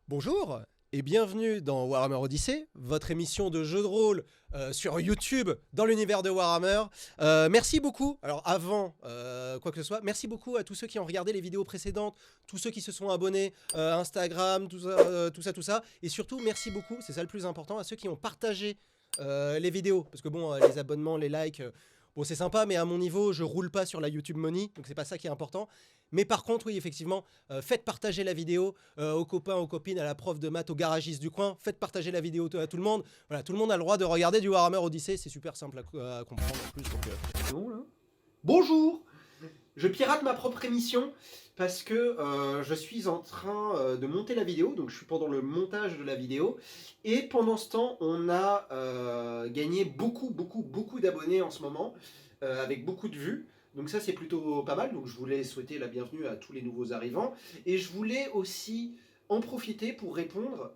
Bonjour et bienvenue dans Warhammer Odyssey, votre émission de jeu de rôle sur YouTube dans l'univers de Warhammer. Merci beaucoup, alors avant quoi que ce soit, merci beaucoup à tous ceux qui ont regardé les vidéos précédentes, tous ceux qui se sont abonnés à Instagram, tout ça. Et surtout, merci beaucoup, c'est ça le plus important, à ceux qui ont partagé les vidéos. Parce que bon, les abonnements, les likes, bon c'est sympa, mais à mon niveau, je roule pas sur la YouTube Money, donc c'est pas ça qui est important. Mais par contre, oui, effectivement, faites partager la vidéo aux copains, aux copines, à la prof de maths, aux garagistes du coin. Faites partager la vidéo à tout le monde. Voilà, tout le monde a le droit de regarder du Warhammer Odyssey. C'est super simple à comprendre en plus. Donc, Bon, là. Bonjour. Je pirate ma propre émission parce que je suis en train de monter la vidéo, donc je suis pendant le montage de la vidéo, et pendant ce temps, on a gagné beaucoup d'abonnés en ce moment, avec beaucoup de vues. Donc ça c'est plutôt pas mal, donc je voulais souhaiter la bienvenue à tous les nouveaux arrivants, et je voulais aussi en profiter pour répondre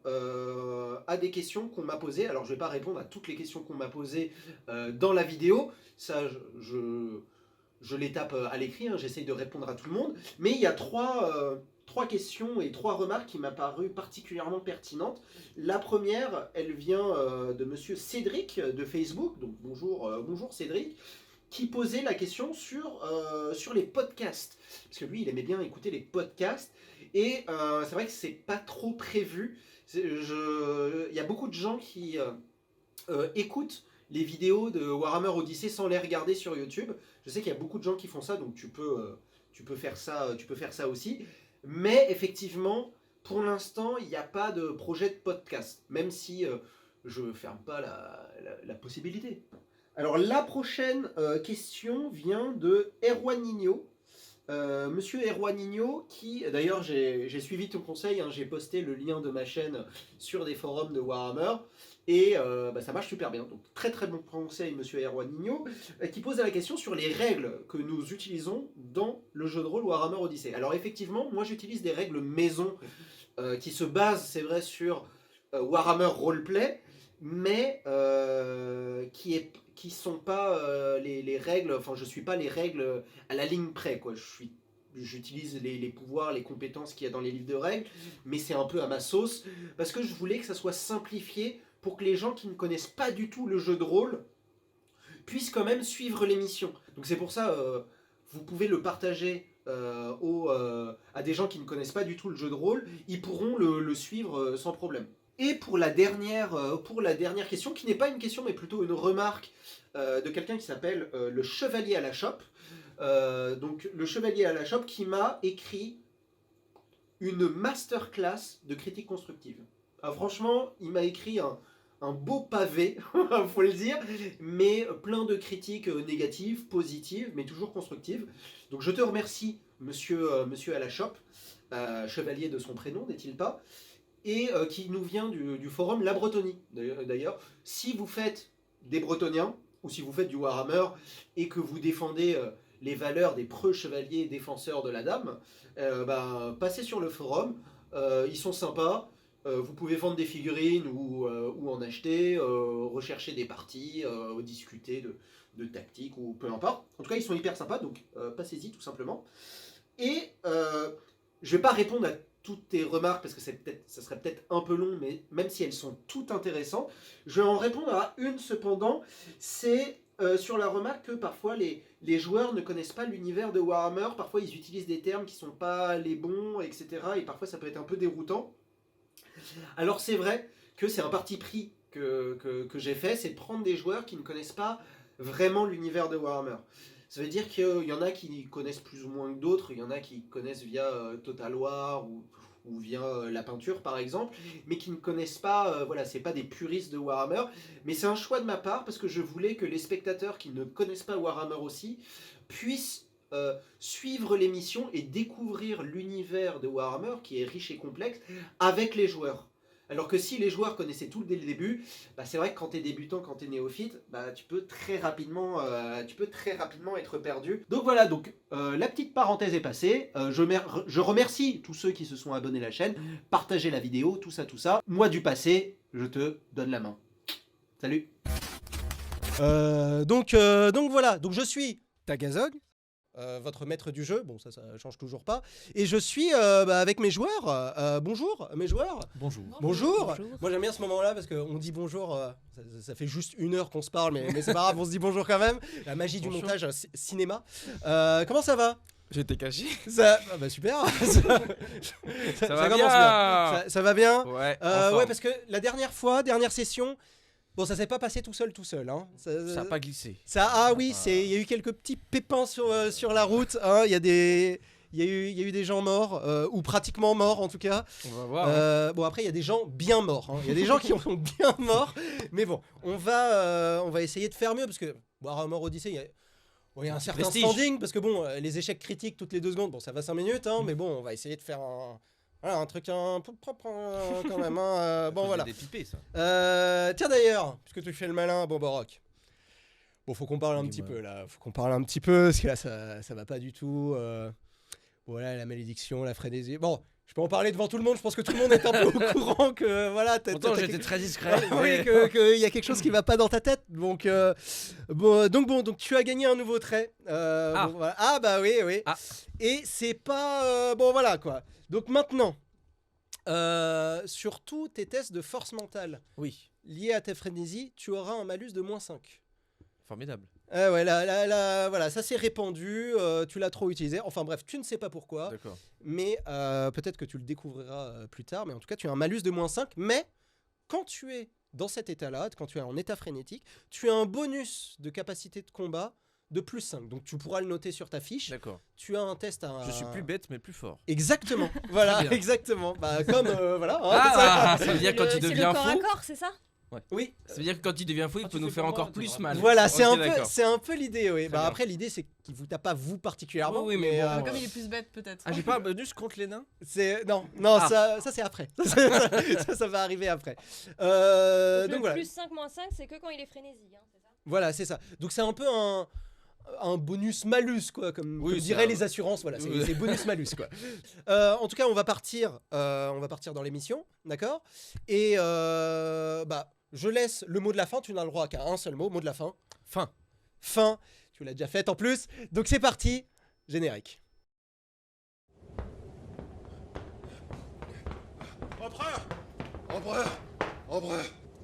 à des questions qu'on m'a posées. Alors je vais pas répondre à toutes les questions qu'on m'a posées dans la vidéo, ça je les tape à l'écrit, hein, j'essaye de répondre à tout le monde, mais il y a trois questions et trois remarques qui m'ont paru particulièrement pertinentes. La première, elle vient de monsieur Cédric de Facebook, donc bonjour Cédric, qui posait la question sur les podcasts, parce que lui, il aimait bien écouter les podcasts, et c'est vrai que c'est pas trop prévu. Il y a beaucoup de gens qui écoutent les vidéos de Warhammer Odyssey sans les regarder sur YouTube. Je sais qu'il y a beaucoup de gens qui font ça, donc tu peux faire ça aussi. Mais effectivement, pour l'instant, il n'y a pas de projet de podcast, même si je ne ferme pas la possibilité. Alors la prochaine question vient de Erwan Nino. Monsieur Erwan Nino, qui d'ailleurs j'ai suivi ton conseil, hein, j'ai posté le lien de ma chaîne sur des forums de Warhammer, et ça marche super bien. Donc très bon conseil, monsieur Erwan Nino, qui pose la question sur les règles que nous utilisons dans le jeu de rôle Warhammer Odyssey. Alors effectivement, moi j'utilise des règles maison qui se basent, c'est vrai, sur Warhammer Roleplay, mais qui sont pas les règles, enfin je suis pas les règles à la ligne près, quoi. J'utilise les pouvoirs, les compétences qu'il y a dans les livres de règles, mais c'est un peu à ma sauce, parce que je voulais que ça soit simplifié pour que les gens qui ne connaissent pas du tout le jeu de rôle puissent quand même suivre l'émission. Donc c'est pour ça, vous pouvez le partager à des gens qui ne connaissent pas du tout le jeu de rôle, ils pourront le suivre sans problème. Et pour la dernière question, qui n'est pas une question mais plutôt une remarque de quelqu'un qui s'appelle le Chevalier à la Chope. Donc le Chevalier à la Chope qui m'a écrit une masterclass de critique constructive. Ah, franchement, il m'a écrit un beau pavé, faut le dire, mais plein de critiques négatives, positives, mais toujours constructives. Donc je te remercie, monsieur à la Chope, chevalier de son prénom, n'est-il pas, et qui nous vient du forum La Bretonie. D'ailleurs, si vous faites des Bretoniens, ou si vous faites du Warhammer, et que vous défendez les valeurs des preux chevaliers défenseurs de la dame, passez sur le forum, ils sont sympas, vous pouvez vendre des figurines ou en acheter, rechercher des parties, discuter de tactique ou peu importe. En tout cas, ils sont hyper sympas, donc passez-y tout simplement. Et je vais pas répondre à toutes tes remarques parce que ça serait peut-être un peu long, mais même si elles sont toutes intéressantes, je vais en répondre à une cependant. C'est sur la remarque que parfois les joueurs ne connaissent pas l'univers de Warhammer, parfois ils utilisent des termes qui sont pas les bons, etc. Et parfois ça peut être un peu déroutant. Alors c'est vrai que c'est un parti pris que j'ai fait, c'est de prendre des joueurs qui ne connaissent pas vraiment l'univers de Warhammer. Ça veut dire qu'il y en a qui connaissent plus ou moins que d'autres, il y en a qui connaissent via Total War ou via la peinture par exemple, mais qui ne connaissent pas, voilà, c'est pas des puristes de Warhammer, mais c'est un choix de ma part parce que je voulais que les spectateurs qui ne connaissent pas Warhammer aussi puissent suivre l'émission et découvrir l'univers de Warhammer qui est riche et complexe avec les joueurs. Alors que si les joueurs connaissaient tout dès le début, c'est vrai que quand t'es débutant, quand t'es néophyte, tu peux très rapidement être perdu. Donc voilà, la petite parenthèse est passée. Je remercie tous ceux qui se sont abonnés à la chaîne, partagez la vidéo, tout ça. Moi du passé, je te donne la main. Salut. donc voilà, donc je suis Tagazog. votre maître du jeu. Bon, ça change toujours pas. Et je suis avec mes joueurs. Bonjour, mes joueurs. Bonjour. Bonjour. Moi, j'aime bien ce moment-là parce qu'on dit bonjour. Ça fait juste 1 heure qu'on se parle, mais c'est pas grave, on se dit bonjour quand même. La magie du montage cinéma. Comment ça va? J'étais caché. Super. Ça va commence bien. Ça va bien. Ouais. Ouais, parce que la dernière session, bon, ça s'est pas passé tout seul, hein. Ça a pas glissé. Oui, il y a eu quelques petits pépins sur la route. Hein. Il y a eu des gens morts, ou pratiquement morts en tout cas. On va voir. Bon, après, il y a des gens bien morts. Hein. Il y a des gens qui sont bien morts. Mais bon, on va essayer de faire mieux parce que Warhammer Odyssey, il y a un certain Prestige. standing. Parce que bon, les échecs critiques toutes les 2 secondes, bon, ça va 5 minutes. Hein, mais bon, on va essayer de faire un truc un peu propre quand même. Hein. Bon, voilà. Des pipés, ça. Tiens d'ailleurs, puisque tu fais le malin, bon Baroque. Bon, faut qu'on parle un petit peu là. Faut qu'on parle un petit peu parce que là, ça va pas du tout. Voilà, la malédiction, la frénésie. Bon, je peux en parler devant tout le monde. Je pense que tout le monde est un peu au courant que voilà. Pourtant, j'étais très discret. Oui, qu'il y a quelque chose qui va pas dans ta tête. Donc, donc tu as gagné un nouveau trait. Bon, voilà. Bah oui. Ah. Et c'est pas bon, voilà quoi. Donc maintenant, sur tous tes tests de force mentale Oui. liés à ta frénésie, tu auras un malus de -5. Formidable. Ouais, voilà, ça s'est répandu, tu l'as trop utilisé. Enfin bref, tu ne sais pas pourquoi, D'accord. mais peut-être que tu le découvriras plus tard. Mais en tout cas, tu as un malus de -5. Mais quand tu es dans cet état-là, quand tu es en état frénétique, tu as un bonus de capacité de combat de +5. Donc tu pourras le noter sur ta fiche. D'accord. Tu as un test à... Je suis plus bête, mais plus fort. Exactement, voilà, Très bien. exactement. Bah, comme, voilà. Hein, Ça veut dire quand il C'est devient le corps à fou. corps, c'est ça? Oui, Ça veut dire que quand il devient fou, il peut nous faire encore plus mal. voilà, Ok, d'accord. c'est un peu l'idée, oui. Très Bah, bien. après, l'idée, c'est qu'il vous tape pas vous particulièrement. Oui, mais bon, Comme il est plus bête, peut-être. Ah, j'ai pas un bonus contre les nains? Non, Ah. ça c'est après. ça va arriver après. Donc Donc le voilà. plus 5 moins 5, c'est que quand il est frénésie, hein, c'est ça? Voilà, c'est ça. Donc c'est un peu un bonus malus quoi, comme Oui, diraient c'est les assurances. Voilà, Oui. c'est bonus malus quoi. En tout cas, on va partir dans l'émission, d'accord. Et bah, je laisse le mot de la fin. Tu n'as le droit qu'à un seul mot de la fin. Fin. Tu l'as déjà fait en plus. Donc c'est parti. Générique. Empereur,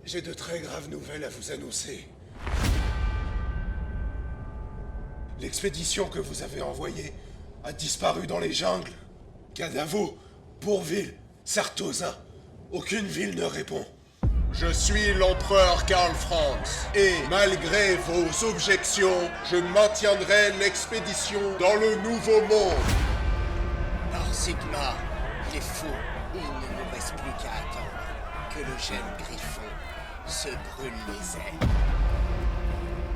j'ai de très graves nouvelles à vous annoncer. L'expédition que vous avez envoyée a disparu dans les jungles. Cadavo, Bourville, Sartosa, aucune ville ne répond. Je suis l'empereur Karl Franz, et malgré vos objections, je maintiendrai l'expédition dans le Nouveau Monde. Par Sigma, il est fou. Il ne nous reste plus qu'à attendre que le jeune Griffon se brûle les ailes.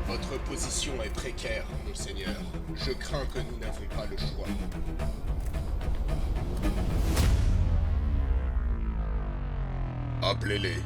Votre position est précaire, monseigneur. Je crains que nous n'avons pas le choix. Appelez-les.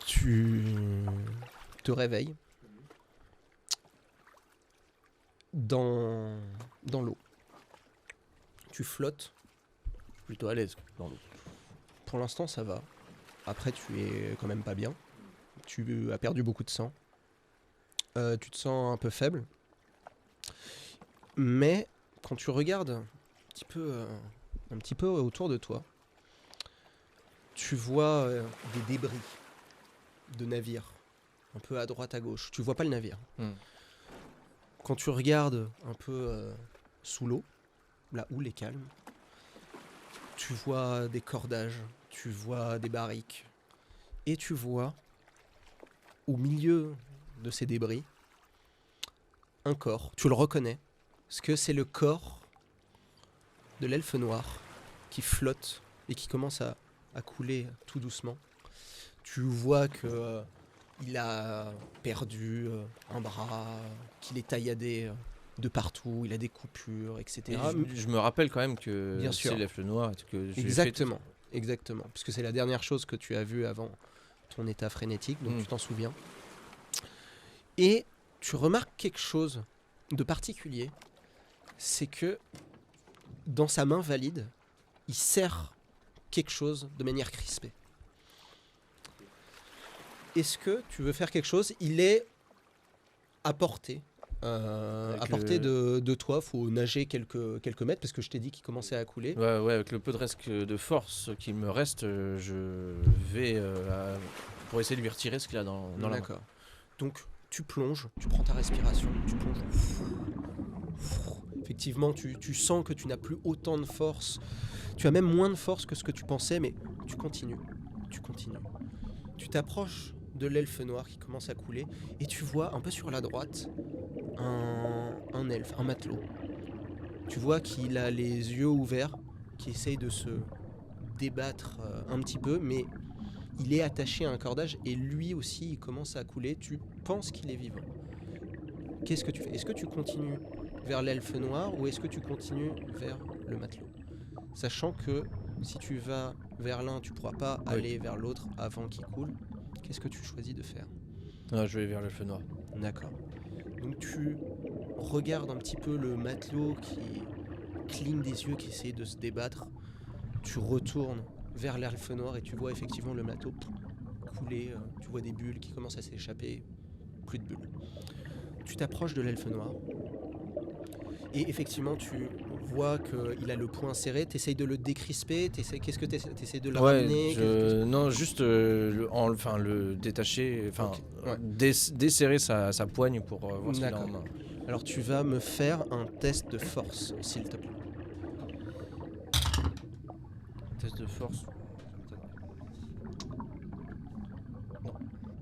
Tu te réveilles dans l'eau. Tu flottes plutôt à l'aise dans l'eau. Pour l'instant, ça va. Après, tu es quand même pas bien. Tu as perdu beaucoup de sang. Tu te sens un peu faible. Mais quand tu regardes un petit peu un petit peu autour de toi, tu vois des débris de navires, un peu à droite, à gauche. Tu vois pas le navire. Quand tu regardes un peu sous l'eau, la houle est calme, tu vois des cordages, tu vois des barriques, et tu vois, au milieu de ces débris, un corps. Tu le reconnais, parce que c'est le corps de l'elfe noir qui flotte et qui commence à couler tout doucement. Tu vois que il a perdu un bras, qu'il est tailladé de partout, il a des coupures, etc. Et je me rappelle quand même que Bien sûr. c'est l'elfe noir. Que j'ai Exactement, exactement. Puisque c'est la dernière chose que tu as vue avant ton état frénétique, donc tu t'en souviens. Et tu remarques quelque chose de particulier, c'est que dans sa main valide, il serre quelque chose de manière crispée. Est-ce que tu veux faire quelque chose? Il est à portée. À portée de toi, faut nager quelques mètres parce que je t'ai dit qu'il commençait à couler. Ouais, avec le peu de reste de force qu'il me reste, je vais pour essayer de lui retirer ce qu'il a dans la main. D'accord. Donc tu plonges, tu prends ta respiration, tu plonges. Effectivement, tu sens que tu n'as plus autant de force. Tu as même moins de force que ce que tu pensais, mais tu continues. Tu t'approches de l'elfe noir qui commence à couler et tu vois un peu sur la droite un elfe, un matelot. Tu vois qu'il a les yeux ouverts, qui essaye de se débattre un petit peu, mais il est attaché à un cordage et lui aussi il commence à couler. Tu penses qu'il est vivant. Qu'est-ce que tu fais? Est-ce que tu continues vers l'elfe noir ou est-ce que tu continues vers le matelot? Sachant que si tu vas vers l'un, tu pourras pas aller vers l'autre avant qu'il coule. Qu'est-ce que tu choisis de faire? Je vais vers l'elfe noir. D'accord. Donc tu regardes un petit peu le matelot qui cligne des yeux, qui essaie de se débattre. Tu retournes vers l'elfe noir et tu vois effectivement le matelot couler. Tu vois des bulles qui commencent à s'échapper. Plus de bulles. Tu t'approches de l'elfe noir. Et effectivement, tu vois qu'il a le poing serré. T'essayes de le décrisper. Qu'est-ce que t'essayes de le ramener? Non, juste le détacher, desserrer sa poigne pour voir ce qu'il a en main. Alors tu vas me faire un test de force, s'il te plaît. Test de force.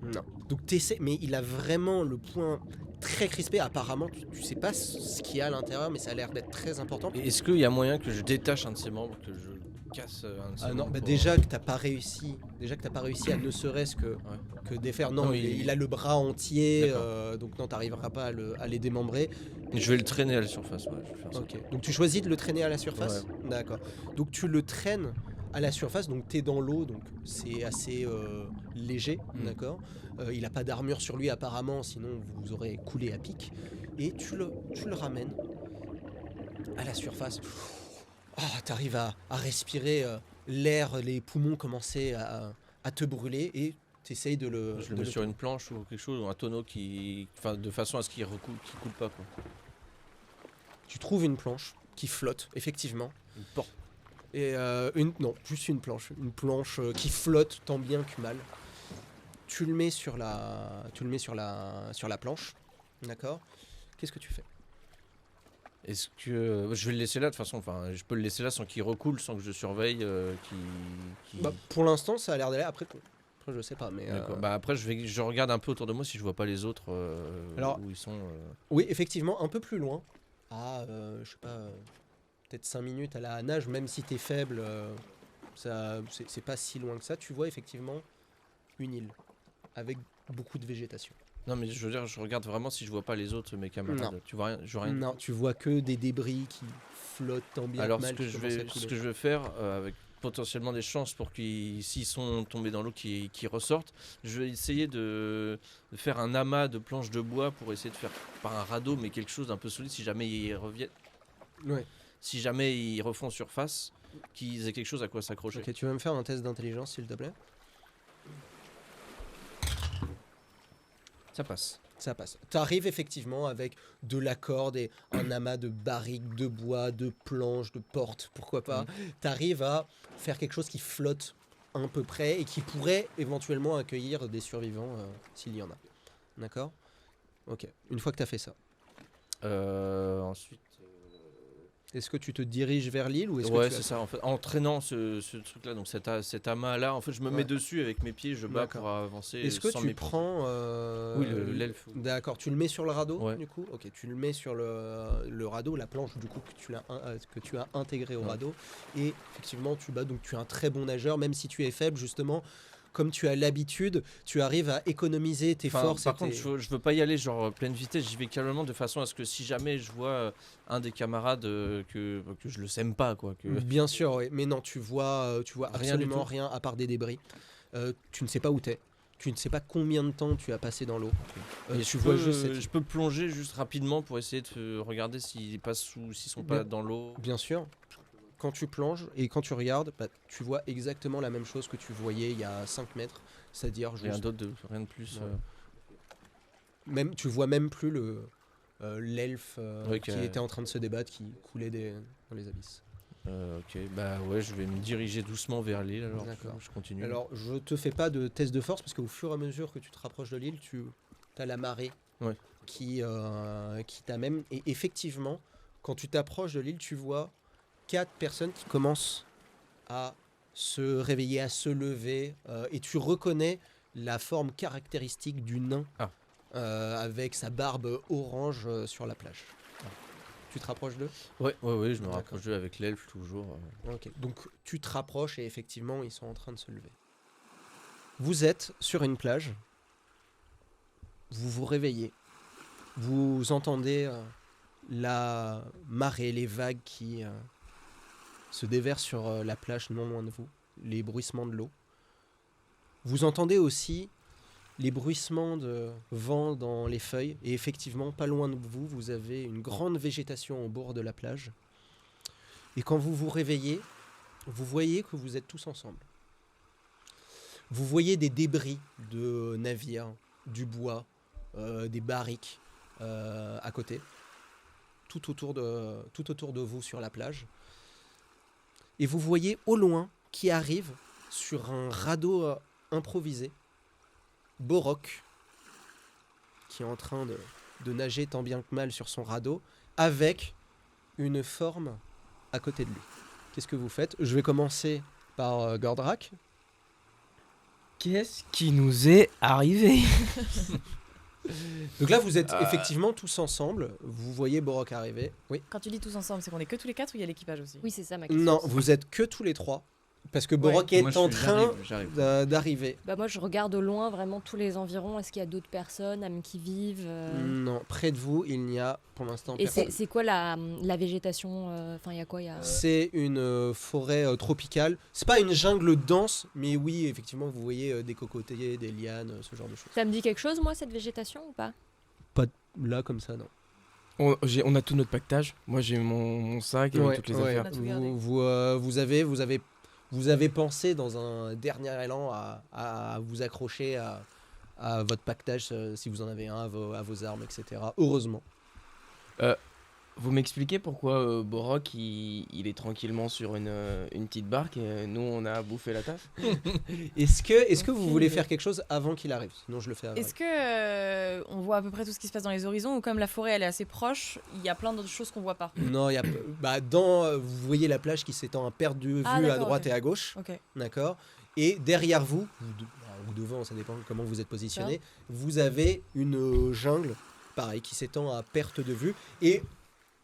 Non. Donc t'essaies, mais il a vraiment le poing très crispé. Apparemment, tu sais pas ce qu'il y a à l'intérieur, mais ça a l'air d'être très important. Et est-ce qu'il y a moyen que je détache un de ses membres, que je casse un de ses membres pour- Déjà que t'as pas réussi à ne serait-ce que défaire. Non, il a le bras entier, donc non, t'arriveras pas à les démembrer. Je vais le traîner à la surface, je vais faire ça. Ok. Donc tu choisis de le traîner à la surface. D'accord. Donc tu le traînes à la surface, donc t'es dans l'eau, donc c'est assez léger, d'accord. Il a pas d'armure sur lui apparemment, sinon vous aurez coulé à pic. Et tu le ramènes à la surface. T'arrives à respirer l'air, les poumons commençaient à te brûler et t'essayes de le... Je le mets sur une planche ou quelque chose, ou un tonneau de façon à ce qu'il coule pas, quoi. Tu trouves une planche qui flotte, effectivement. Une porte. Et non, juste une planche qui flotte tant bien que mal. Tu le mets sur la planche, d'accord. Qu'est-ce que tu fais? Est-ce que je vais le laisser là de toute façon, je peux le laisser là sans qu'il recoule, sans que je surveille Pour l'instant, ça a l'air d'aller. Après, je sais pas, mais. D'accord. Après, je regarde un peu autour de moi si je vois pas les autres où ils sont. Oui, effectivement, un peu plus loin. Je sais pas, peut-être 5 minutes à la nage, même si t'es faible, c'est pas si loin que ça. Tu vois effectivement une île avec beaucoup de végétation. Non, mais je veux dire, je regarde vraiment si je vois pas les autres, mes camarades. Non. Tu vois rien, je vois rien. Non, tu vois que des débris qui flottent tant bien Alors, que mal. ce que je vais faire, avec potentiellement des chances pour qu'ils, s'ils sont tombés dans l'eau, qu'ils ressortent, je vais essayer de faire un amas de planches de bois pour essayer de faire, par un radeau, mais quelque chose d'un peu solide si jamais ils reviennent. Ouais. Si jamais ils refont surface, qu'ils aient quelque chose à quoi s'accrocher. Ok, tu vas me faire un test d'intelligence, s'il te plaît. Ça passe. Ça passe. Tu arrives effectivement avec de la corde et un amas de barriques, de bois, de planches, de portes, pourquoi pas. Tu arrives à faire quelque chose qui flotte à peu près et qui pourrait éventuellement accueillir des survivants s'il y en a. D'accord ? Ok. Une fois que tu as fait ça, Ensuite. est-ce que tu te diriges vers l'île ou est-ce Ouais, que tu c'est ça. En fait, en traînant ce truc-là, donc cet amas-là, en fait, je me Ouais. mets dessus avec mes pieds, je bats D'accord. pour avancer. Est-ce que sans tu mes pieds. prends Oui, l'elfe. D'accord, tu le mets sur le radeau Ouais. du coup. Ok, tu le mets sur le radeau, la planche du coup que tu as intégré au Ouais. radeau. Et effectivement, tu bats. Donc tu es un très bon nageur, même si tu es faible justement. Comme tu as l'habitude, tu arrives à économiser tes Enfin, forces. par et contre, tes- je veux pas y aller genre pleine vitesse, j'y vais calmement de façon à ce que si jamais je vois un des camarades que je le sème pas quoi. Bien sûr, oui. Mais non, tu vois Rien du absolument tout. rien à part des débris. Tu ne sais pas où t'es. Tu ne sais pas combien de temps tu as passé dans l'eau. Et Tu je vois peux, juste cette- je peux plonger juste rapidement pour essayer de regarder s'ils passent s'ils sont pas Bien. dans l'eau. Bien sûr, quand tu plonges et quand tu regardes, bah, tu vois exactement la même chose que tu voyais il y a 5 mètres. C'est-à-dire Rien juste... rien de plus. Ouais. Même, tu vois même plus l'elfe Ouais, qui était en train de se débattre, qui coulait dans les abysses. Ok, bah ouais, je vais me diriger doucement vers l'île alors. D'accord. Je continue. Alors, je te fais pas de test de force parce qu'au fur et à mesure que tu te rapproches de l'île, tu as la marée Ouais. qui t'amène. Et effectivement, quand tu t'approches de l'île, tu vois 4 personnes qui commencent à se réveiller, à se lever. Et tu reconnais la forme caractéristique du nain Ah. avec sa barbe orange sur la plage. Tu te rapproches d'eux ? Ouais, je me D'accord. rapproche d'eux avec l'elfe toujours. Ok, donc tu te rapproches et effectivement ils sont en train de se lever. Vous êtes sur une plage, vous vous réveillez, vous entendez la marée, les vagues qui se déversent sur la plage non loin de vous, les bruissements de l'eau. Vous entendez aussi les bruissements de vent dans les feuilles et effectivement pas loin de vous, vous avez une grande végétation au bord de la plage. Et quand vous vous réveillez, vous voyez que vous êtes tous ensemble. Vous voyez des débris de navires, du bois, des barriques à côté, tout autour de vous sur la plage. Et vous voyez au loin qui arrive sur un radeau improvisé, Borok, qui est en train de nager tant bien que mal sur son radeau, avec une forme à côté de lui. Qu'est-ce que vous faites ? Je vais commencer par Gordrak. Qu'est-ce qui nous est arrivé? Donc là, vous êtes effectivement tous ensemble. Vous voyez Borok arriver. Oui. Quand tu dis tous ensemble, c'est qu'on est que tous les 4 ou il y a l'équipage aussi? Oui, c'est ça ma question. Non, vous êtes que tous les 3. Parce que Borok est Moi, en train j'arrive. d'arriver. Bah moi je regarde au loin vraiment tous les environs. Est-ce qu'il y a d'autres personnes même qui vivent Non, près de vous, il n'y a pour l'instant Et personne. c'est quoi la végétation Enfin il y a quoi C'est une forêt tropicale. C'est pas une jungle dense, mais oui, effectivement, vous voyez des cocotiers, des lianes, ce genre de choses. Ça me dit quelque chose moi cette végétation ou pas? Là, comme ça, non. On a tout notre pactage. Moi, j'ai mon sac et Ouais, toutes les ouais. affaires. On a tout gardé. Vous avez pensé dans un dernier élan à vous accrocher à votre pactage, si vous en avez un, à vos armes, etc. Heureusement. Vous m'expliquez pourquoi Borok, il est tranquillement sur une petite barque et nous, on a bouffé la taf? Est-ce que vous Aucune voulez idée. faire quelque chose avant qu'il arrive? Sinon, je le fais avant. Est-ce que on voit à peu près tout ce qui se passe dans les horizons ou comme la forêt elle est assez proche, il y a plein d'autres choses qu'on voit pas? Non, il y a vous voyez la plage qui s'étend à perte de vue Ah, à d'accord, droite ok. et à gauche, Ok. d'accord. Et derrière vous, ou devant, ça dépend comment vous êtes positionné, vous avez une jungle, pareil, qui s'étend à perte de vue. Et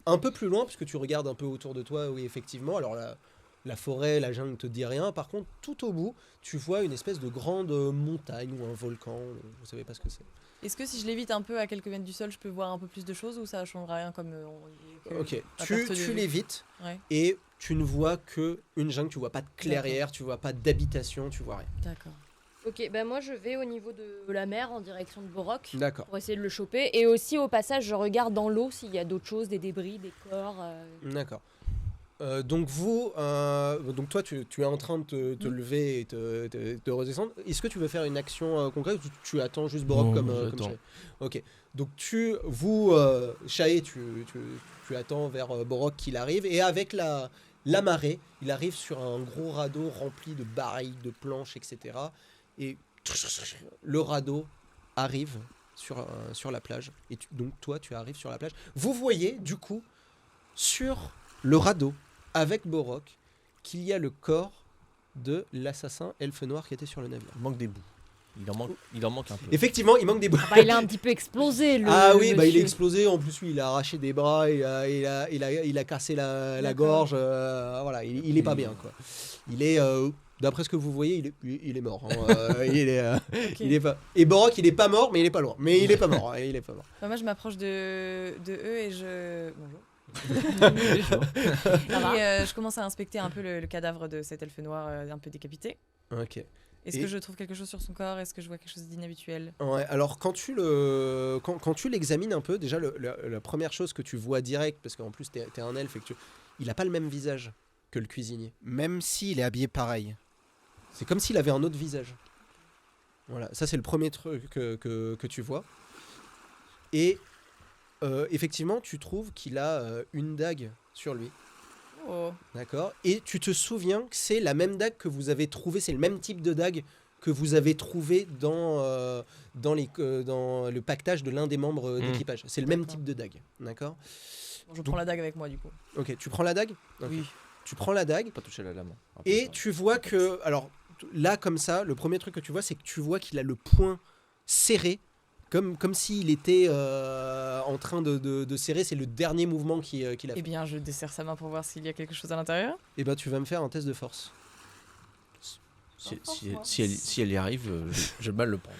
un peu plus loin, parce que tu regardes un peu autour de toi, oui, effectivement. Alors la forêt, la jungle ne te dit rien. Par contre, tout au bout, tu vois une espèce de grande montagne ou un volcan. Vous savez pas ce que c'est. Est-ce que si je l'évite un peu à quelques mètres du sol, je peux voir un peu plus de choses ou ça changera rien comme Ok, à tu perte de vue. l'évites Ouais, et tu ne vois que une jungle. Tu vois pas de clairière, tu vois pas d'habitation, tu vois rien. d'accord. Ok, bah moi je vais au niveau de la mer en direction de Borok D'accord. pour essayer de le choper. Et aussi au passage je regarde dans l'eau s'il y a d'autres choses, des débris, des corps. D'accord. Donc donc toi tu es en train de te lever et te redescendre. Est-ce que tu veux faire une action concrète ou tu attends juste Borok Non, comme j'attends. Shae? Ok. Donc Shae, tu attends vers Borok qu'il arrive et avec la marée, il arrive sur un gros radeau rempli de barils, de planches, etc. Et le radeau arrive sur la plage. Et donc toi tu arrives sur la plage. Vous voyez du coup sur le radeau avec Borok qu'il y a le corps de l'assassin elfe noir qui était sur le navire. Il manque des bouts. Il en manque un peu. Effectivement, il manque des bouts. Bah, il a un petit peu explosé le. Ah oui, le bah il est monsieur. explosé. En plus, lui, il a arraché des bras, il a cassé la D'accord. gorge. Voilà, il est pas bien quoi. Il est, d'après ce que vous voyez, il est mort. Hein. Il est pas. Et Borok, il est pas mort, mais il est pas loin. Mais il est pas mort. Il est pas mort. Bah, moi, je m'approche de eux et je. Bonjour. Ça va. Et je commence à inspecter un peu le cadavre de cet elfe noir un peu décapité. Ok. Est-ce Et- que je trouve quelque chose sur son corps? Est-ce que je vois quelque chose d'inhabituel? Ouais, alors quand tu l'examines un peu, déjà la première chose que tu vois direct, parce qu'en plus t'es un elfe et que il a pas le même visage que le cuisinier. Même s'il est habillé pareil. C'est comme s'il avait un autre visage. Voilà, ça c'est le premier truc que tu vois. Et effectivement, tu trouves qu'il a une dague sur lui. Oh. D'accord. Et tu te souviens que c'est la même dague que vous avez trouvée, c'est le même type de dague que vous avez trouvé dans le pactage de l'un des membres d'équipage. C'est le même D'accord. type de dague. D'accord. Bon, je prends la dague avec moi du coup. Ok, tu prends la dague. Ok. Oui. Tu prends la dague Pas toucher la lame. et tu vois que... Alors là, comme ça, le premier truc que tu vois, c'est que tu vois qu'il a le poing serré. Comme s'il était en train de serrer, c'est le dernier mouvement qu'il a fait. Eh bien, je desserre sa main pour voir s'il y a quelque chose à l'intérieur. Et ben tu vas me faire un test de force. Si elle y arrive, je vais mal le prendre.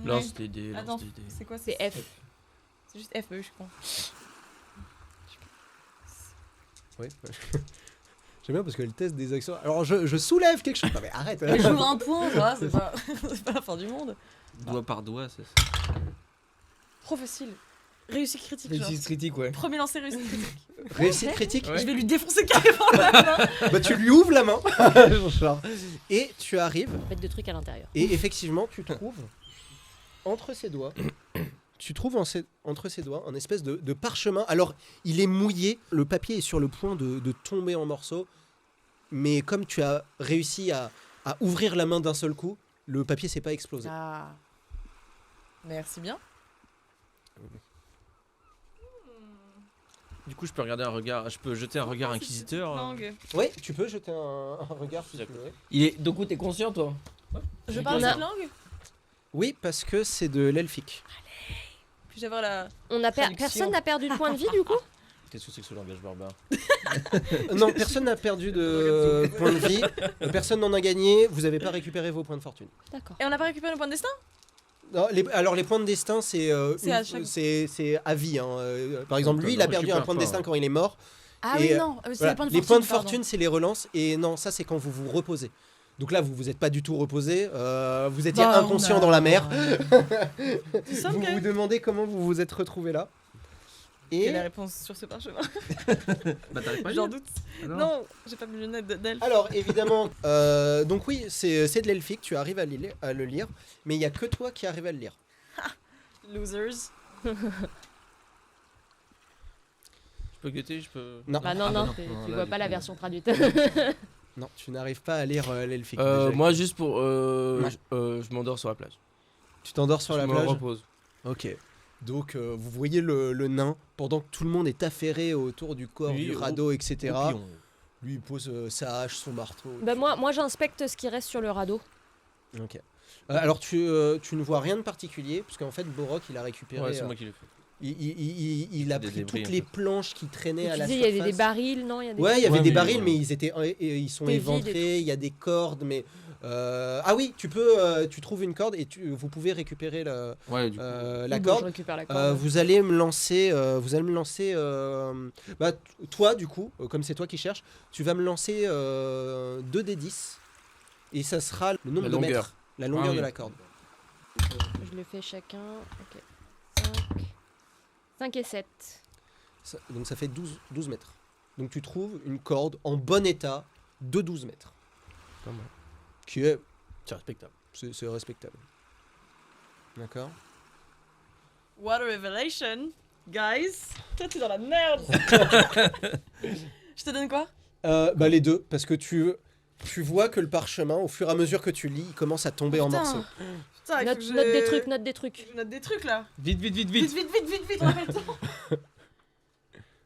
Lance des dés. Attends, Lance des dés. c'est quoi? C'est F. C'est juste F, je crois. Oui. J'aime bien parce qu'elle teste des actions. Alors je soulève quelque chose. Non mais arrête. Mais j'ouvre un point, ça va, c'est pas... c'est pas la fin du monde. Doigt par doigt, c'est ça. Trop facile. Réussite critique, genre. Réussite critique, ouais. Premier lancer, réussite critique. Réussite critique. Ouais. Je vais lui défoncer carrément la main. Bah tu lui ouvres la main. Genre. Et tu arrives. Mettre de trucs à l'intérieur. Et effectivement tu trouves entre ses doigts. Tu trouves entre ses doigts un espèce de parchemin. Alors il est mouillé. Le papier est sur le point de tomber en morceaux. Mais comme tu as réussi à ouvrir la main d'un seul coup, le papier s'est pas explosé. Ah. Merci bien. Du coup, je peux regarder un regard. Je peux jeter un regard inquisiteur. Langue. Oui, tu peux jeter un regard si tu D'accord. veux. Il est... Donc, t'es conscient, toi? Je parle On a- cette langue? Oui, parce que c'est de l'elfique. Puis-je avoir la... Personne n'a perdu de point de vie du coup. Qu'est-ce que c'est que ce langage barbare? Non, personne n'a perdu de points de vie. Personne n'en a gagné. Vous n'avez pas récupéré vos points de fortune. D'accord. Et on n'a pas récupéré nos points de destin? Non, alors les points de destin, c'est à vie. Hein. Par exemple, lui, il a Non, perdu je un récupère point de pas. destin quand il est mort. Ah Et, oui, non. C'est Voilà. les points de Les fortune. points de pardon. fortune, c'est les relances. Et non, ça, c'est quand vous vous reposez. Donc là, vous n'êtes pas du tout reposé. Vous étiez Bah, inconscient on a- dans la mer. Tu sens Vous quand vous même demandez comment vous vous êtes retrouvé là. Quelle Et est la réponse sur ce parchemin? Bah, t'arrives pas à J'en lire. doute. Non, j'ai pas mes lunettes d'elfe. alors, évidemment, donc oui, c'est de l'elfique. Tu arrives à le lire. Mais il n'y a que toi qui arrive à le lire. Losers. Je peux guetter, je peux. Non. Bah non, Ah, non, bah tu non, vois là, pas du la coup. version traduite. Non, tu n'arrives pas à lire l'elfique. déjà. Moi, juste pour... Ouais. je m'endors sur la plage. Tu t'endors sur je la me plage. repose. Ok. Donc vous voyez le nain pendant que tout le monde est affairé autour du corps Oui, du au- radeau, etc. Au pion. Lui il pose sa hache, son marteau. Bah moi j'inspecte ce qui reste sur le radeau. Ok. Alors tu ne vois rien de particulier parce qu'en fait Borok il a récupéré. Ouais, c'est moi qui l'ai fait. Il a Des pris débris, toutes en les fait. planches qui traînaient Et à tu la disais il y avait surface. des barils, non? Il y a des Ouais, il y avait Ouais, des mais- barils, mais ils sont C'était vide et éventrés. Il y a des cordes, mais ah oui, tu trouves une corde et vous pouvez récupérer la Ouais, du coup. la Oui, bah, corde. je récupère la corde. Vous allez me lancer, bah, toi du coup, comme c'est toi qui cherches, tu vas me lancer 2d10 et ça sera le nombre La de longueur. mètres, la longueur Ah oui. de la corde. Je le fais chacun. Ok. 5 et 7. Donc ça fait 12 mètres. Donc tu trouves une corde en bon état de 12 mètres. Pas mal. Qui est... C'est respectable. C'est respectable. D'accord. What a revelation, guys. Toi, t'es dans la merde. Je te donne quoi? Bah les deux, parce que tu vois que le parchemin, au fur et à mesure que tu lis, il commence à tomber en Putain. morceaux. Putain, il faut Note, que je- note des trucs, note des trucs. Je note des trucs là. Vite, vite, vite, Vite, vite. vite, on a pas le temps.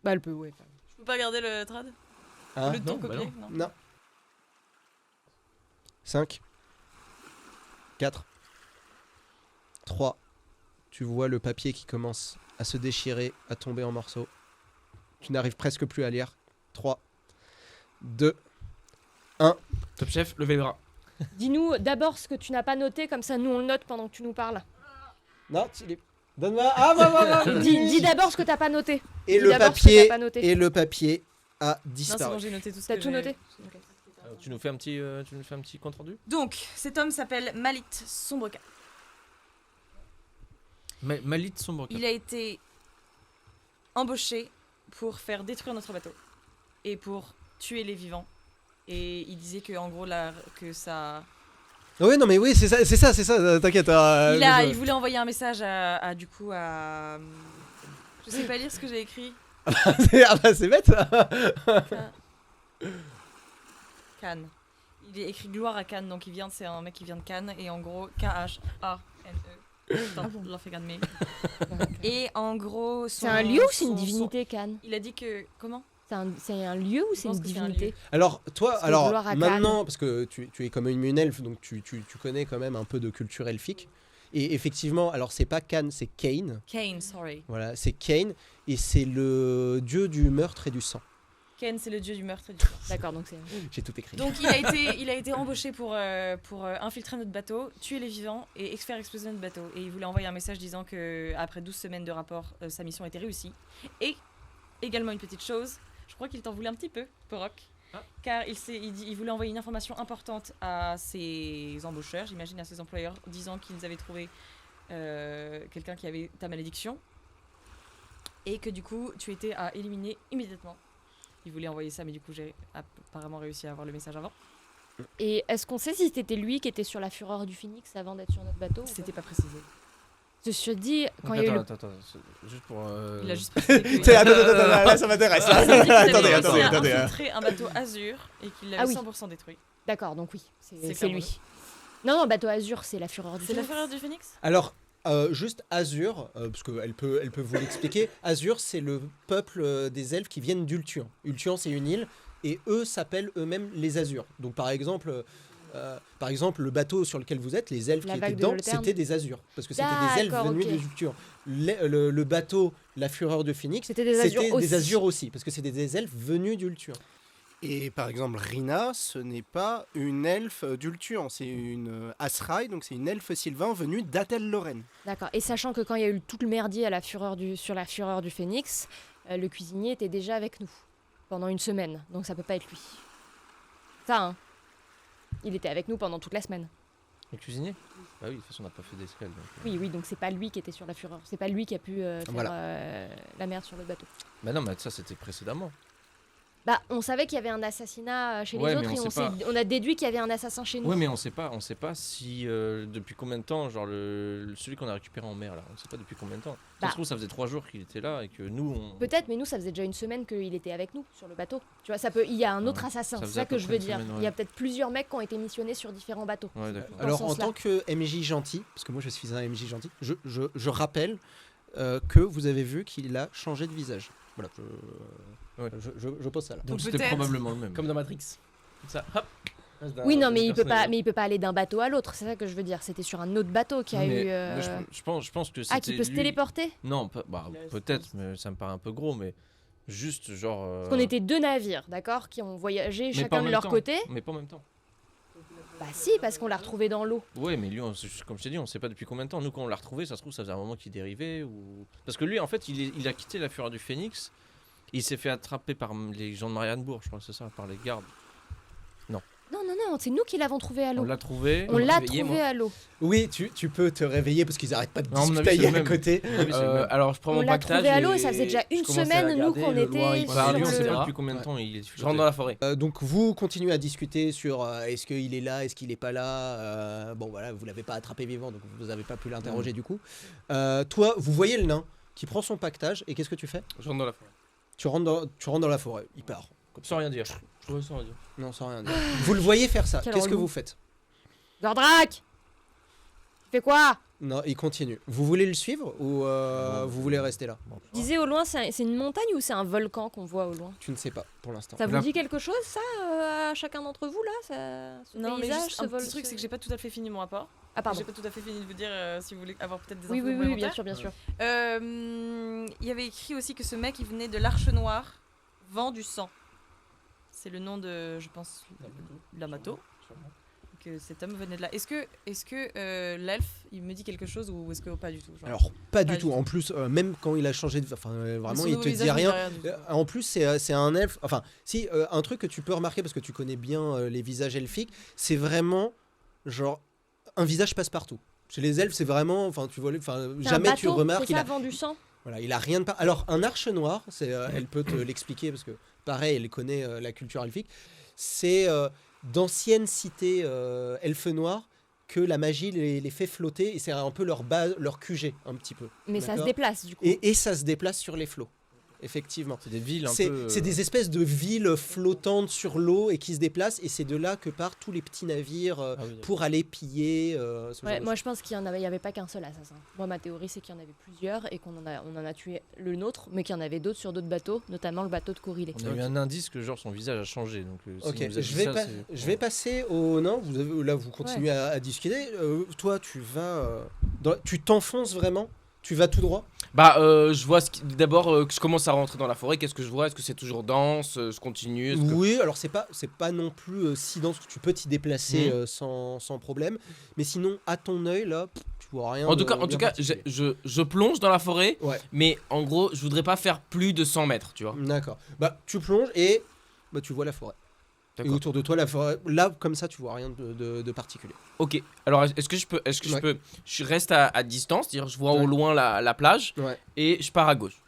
Bah, elle peut, ouais. Je peux pas garder le trad? Hein Le ton non, bah copier? Non. Non. 5, 4, 3. Tu vois le papier qui commence à se déchirer, à tomber en morceaux. Tu n'arrives presque plus à lire. 3, 2, Top chef, levez les bras. Dis-nous d'abord ce que tu n'as pas noté, comme ça nous on le note pendant que tu nous parles. non, donne-moi. Ah, bah. Dis d'abord ce que t'as pas noté. Et Dis le d'abord ce que papier, t'as pas noté. et le papier a Non, c'est disparu. bon, j'ai noté tout ce T'as que tout j'ai- noté? Alors, tu nous fais un petit compte rendu? Donc, cet homme s'appelle Malit Sombreka. Malit sombre. Il a été embauché pour faire détruire notre bateau et pour tuer les vivants. Et il disait que en gros là, que ça. Oui, non, mais oui, c'est ça, t'inquiète. Il voulait envoyer un message à du coup à. Je sais pas lire ce que j'ai écrit. Ah bah, c'est bête ça. Cannes. Il est écrit gloire à Cannes, donc c'est un mec qui vient de Cannes et en gros K-H-A-N-E. Putain, l'en fait de me. Et en gros, C'est un lieu ou c'est une divinité, Cannes? Il a dit que comment? C'est un lieu ou Je c'est pense une que c'est un divinité? lieu. Alors, toi, Parce que gloire à maintenant, parce que tu es comme une elfe, donc tu connais quand même un peu de culture elfique. Et effectivement, alors c'est pas Khan, c'est Kane. Kane, sorry. Voilà, c'est Kane, et c'est le dieu du meurtre et du sang. Kane, c'est le dieu du meurtre et du sang. D'accord, donc c'est. J'ai tout écrit. Donc il a été embauché pour infiltrer notre bateau, tuer les vivants et faire exploser notre bateau. Et il voulait envoyer un message disant que après 12 semaines de rapport, sa mission était réussie. Et également une petite chose, je crois qu'il t'en voulait un petit peu, Porok. Car il voulait envoyer une information importante à ses embaucheurs, j'imagine à ses employeurs, disant qu'ils avaient trouvé quelqu'un qui avait ta malédiction. Et que du coup, tu étais à éliminer immédiatement. Il voulait envoyer ça, mais du coup, j'ai apparemment réussi à avoir le message avant. Et est-ce qu'on sait si c'était lui qui était sur la fureur du Phoenix avant d'être sur notre bateau? ou C'était pas pas précisé. Je suis dit, quand il y a eu le. Attends, juste pour. Il a juste précisé que- Attends, là, ça m'intéresse. Il a dit qu'il avait Attendez, réussi à attendez. infiltrer un bateau Azur et qu'il l'avait Ah oui. 100% détruit. D'accord, donc oui, c'est clairement lui. Non, bateau Azur, c'est la fureur du C'est la Phoenix. fureur du Phoenix? Alors, juste Azur, parce qu'elle peut vous l'expliquer. Azur, c'est le peuple des elfes qui viennent d'Ultuan. Ultuan, c'est une île, et eux s'appellent eux-mêmes les Azurs. Donc, par exemple, le bateau sur lequel vous êtes, les elfes La qui vague étaient de dedans, Volterne. c'était des Azurs. Parce que c'était des elfes D'accord, venus ok. d'Ultuan. Le bateau, la fureur de Phoenix, C'était des Azurs aussi. des Azurs aussi, parce que c'était des elfes venus d'Ultuan. Et par exemple, Rina, ce n'est pas une elfe d'Ultuan, c'est une Asrai, donc c'est une elfe sylvain venue d'Atel Lorraine. D'accord, et sachant que quand il y a eu tout le merdier sur la fureur du Phénix, le cuisinier était déjà avec nous pendant une semaine, donc ça peut pas être lui. Ça, hein. Il était avec nous pendant toute la semaine. Le cuisinier? Bah oui, de toute façon, on n'a pas fait d'escale. Oui, donc c'est pas lui qui était sur la fureur. C'est pas lui qui a pu faire Voilà. la merde sur le bateau. Bah non, mais ça, c'était précédemment. Bah, on savait qu'il y avait un assassinat chez Ouais, les mais autres on et sait pas. on a déduit qu'il y avait un assassin chez nous. Oui, mais on sait pas si depuis combien de temps, genre celui qu'on a récupéré en mer là, on sait pas depuis combien de temps. Ça Bah. se trouve, ça faisait 3 jours qu'il était là et que nous on. Peut-être, mais nous, ça faisait déjà une semaine qu'il était avec nous sur le bateau. Tu vois, il y a un autre Ouais, assassin, ça c'est faisait ça à peu que je près veux une dire. semaine, ouais. Il y a peut-être plusieurs mecs qui ont été missionnés sur différents bateaux. Ouais, d'accord. Dans Alors, ce en sens-là. tant que MJ gentil, parce que moi je suis un MJ gentil, je rappelle que vous avez vu qu'il a changé de visage. Voilà, Ouais. je pose ça là. Donc Donc c'était peut-être- probablement le même. Comme dans Matrix. Comme ça, hop. Oui, non, mais il peut Personnage. pas aller d'un bateau à l'autre. C'est ça que je veux dire. C'était sur un autre bateau qui a Mais- eu. mais je pense que c'était. Ah, qui peut se lui- téléporter. Non, peut-être, mais ça me paraît un peu gros, mais juste genre. Parce qu'on était deux navires, d'accord, qui ont voyagé mais pas en chacun de même leur temps. côté. Mais pas en même temps. Bah si, parce qu'on l'a retrouvé dans l'eau. Ouais, mais lui, comme je t'ai dit, on sait pas depuis combien de temps. Nous, quand on l'a retrouvé, ça se trouve, ça faisait un moment qu'il dérivait ou. Parce que lui, en fait, il a quitté la fureur du Il s'est fait attraper par les gens de Marianebourg, je crois que c'est ça, par les gardes. Non, c'est nous qui l'avons trouvé à On l'eau. l'a trouvé. On l'a réveillé, trouvé moi. à l'eau. Oui, tu peux te réveiller parce qu'ils arrêtent pas de Non, à mon avis, discuter c'est le à même. côté. Ah oui, c'est le même. Alors je prends On mon l'a pactage. trouvé à l'eau et et ça faisait déjà je une commence à semaine, nous, regarder qu'on le loin, était il Bah, part lui, on sur sait le- pas depuis combien de temps il est. Je rentre dans la forêt. Donc vous continuez à discuter sur est-ce qu'il est là, est-ce qu'il est pas là. Bon voilà, vous l'avez pas attrapé vivant, donc vous n'avez pas pu l'interroger du coup. Toi, vous voyez le nain qui prend son pactage et qu'est-ce que tu fais? Je rentre dans la forêt. Tu rentres dans la forêt, il part. Sans rien dire. Je ressens rien dire. Non, sans rien dire. Vous le voyez faire ça. Quel Qu'est-ce que relou. vous faites? Gordrak, tu fais quoi? Non, il continue. Vous voulez le suivre ou vous voulez rester là? Je disais au loin, c'est une montagne ou c'est un volcan qu'on voit au loin? Tu ne sais pas pour l'instant. Ça vous Là- dit quelque chose, ça, à chacun d'entre vous, là, ce Non, mais paysage, juste ce un vol, petit truc, ce- c'est que j'ai pas tout à fait fini mon rapport. Ah, pardon. J'ai pas tout à fait fini de vous dire si vous voulez avoir peut-être des Oui, infos oui, oui, bien complémentaires. sûr, bien sûr. Il y avait écrit aussi que ce mec, il venait de l'Arche Noire, vent du sang. C'est le nom de, je pense, Lamato. Que cet homme venait de là. Est-ce que l'elfe, il me dit quelque chose ou est-ce que pas du tout genre Alors, pas du Pas tout. du tout. En plus, même quand il a changé de. Enfin, vraiment, Son il nouveau te visage dit me rien. du tout. En plus, c'est un elfe. Enfin, si, un truc que tu peux remarquer parce que tu connais bien les visages elfiques, c'est vraiment genre un visage passe-partout. Chez les elfes, c'est vraiment. Enfin, tu vois, enfin, C'est un jamais tu bateau, remarques. c'est ça, vent du sang? Voilà, il a rien de. Alors, un arche noir, elle peut te l'expliquer parce que, pareil, elle connaît la culture elfique. C'est d'anciennes cités elfes noirs que la magie les fait flotter et c'est un peu leur base, leur QG, un petit peu. Mais ça se D'accord. déplace, du coup. Et ça se déplace sur les flots. Effectivement. C'est des villes un C'est peu. c'est des espèces de villes flottantes sur l'eau et qui se déplacent et c'est de là que partent tous les petits navires Ah oui, pour aller piller ce genre Ouais, de moi je pense qu'il y avait pas qu'un seul assassin. Moi ma théorie c'est qu'il y en avait plusieurs et on en a tué le nôtre, mais qu'il y en avait d'autres sur d'autres bateaux, notamment le bateau de Corillé. On a eu un indice que genre son visage a changé. Donc, s'il Ok, nous a dit je vais, ça, pas- c'est- je vais passer au nain. Là, vous continuez à discuter. Toi, tu vas. Tu t'enfonces vraiment? Tu vas tout droit? Bah, je vois d'abord que je commence à rentrer dans la forêt. Qu'est-ce que je vois? Est-ce que c'est toujours dense? Je continue? Est-ce que- Oui, alors c'est pas non plus si dense que tu peux t'y déplacer sans problème. Mais sinon, à ton œil, là, tu vois rien. En de tout bien cas, particulier. je plonge dans la forêt, Ouais. mais en gros, je voudrais pas faire plus de 100 mètres, tu vois. D'accord. Bah, tu plonges et tu vois la forêt. Et D'accord. autour de toi, la forêt. Là, comme ça, tu vois rien de particulier. Ok. Alors, est-ce que je peux, Ouais. je reste à distance, c'est-à-dire je vois Ouais. au loin la plage Ouais. et je pars à gauche.